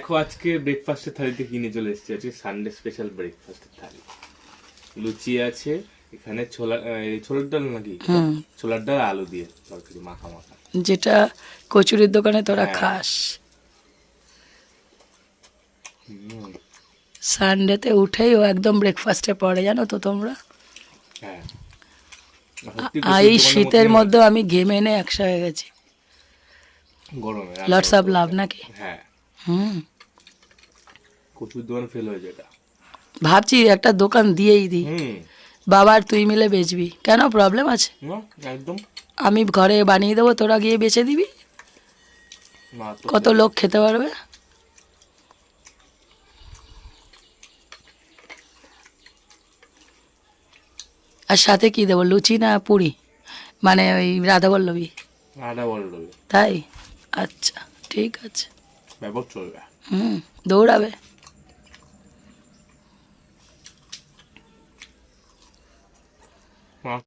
দেখো আজকে ব্রেকফাস্টের থালিতে কিনে চলে এসেছি, আজকে সানডে স্পেশাল ব্রেকফাস্টের থালি। লুচি আছে এখানে, ছোলার ডাল নাকি, ছোলার ডাল আলু দিয়ে তরকারি মাখা মাখা, যেটা কচুরির দোকানে তোরা হ্যাঁ। খাস। সানডেতে উঠেই ও একদম ব্রেকফাস্টে পড়ে, জানো তো তোমরা। হ্যাঁ এই শীতের মধ্যে আমি ঘেমে এনে একশো হয়ে গেছি। গরমে লটস অফ লাভ নাকি। হ্যাঁ হুম, কচুর দোকান ফেল হয়ে যেটা ভাবছি একটা দোকান দিয়েই দিই, বাবার তুই মিলে বেচবি। কেন, প্রবলেম আছে? একদম, আমি ঘরে বানিয়ে দেবো, তোরা গিয়ে বেচে দিবি, কত লোক খেতে পারবে। আর সাথে কি দেবো, লুচি না পুরি, মানে ওই রাধাবল্লভী? রাধাবল্লভী। তাই, আচ্ছা ঠিক আছে। ব্যাপক চলবে। দৌড়াবে।